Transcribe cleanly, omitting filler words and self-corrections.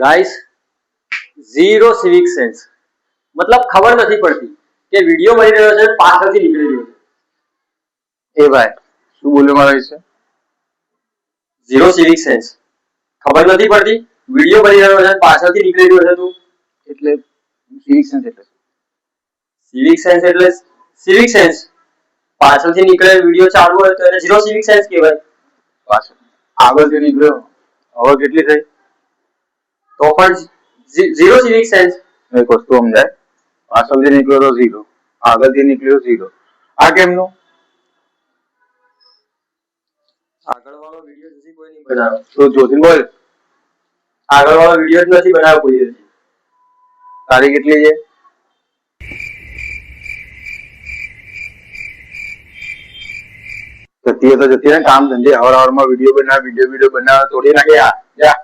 Guys, zero civic sense. મતલબ ખબર નથી પડતી કે વિડિયો બની રહ્યો છે પાછળથી નીકળી રહ્યો છે. એ ભાઈ શું બોલ્યો મારા વિશે? Zero civic sense. ખબર નથી પડતી વિડિયો બની રહ્યો છે પાછળથી નીકળી રહ્યો છે તું. એટલે સિવિક સેન્સ એટલે સિવિક સેન્સ એટલે સિવિક સેન્સ પાછળથી નીકળે વિડિયો ચાલુ હોય તો એને ઝીરો સિવિક સેન્સ કહેવાય. પાછળ આગળથી નીકળ્યો હવે કેટલી થઈ? તો પણ ઝીરો સિવિક સેન્સ. એક વસ્તુ સમજાય, પાછળથી નીકળ્યો તો ઝીરો, આગળથી નીકળ્યો ઝીરો. આ કેમનું? આગળવાળો વિડિયો હજી કોઈ નહીં બનાવ્યો. તો જોથી બોલ, આગળવાળો વિડિયો જ નથી બનાવ્યો કોઈ હજી. તારી કેટલી છે? જતી તો જતી ને કામ ધંધે હવારમાં વિડીયો બનાવ થોડી નાખે જા.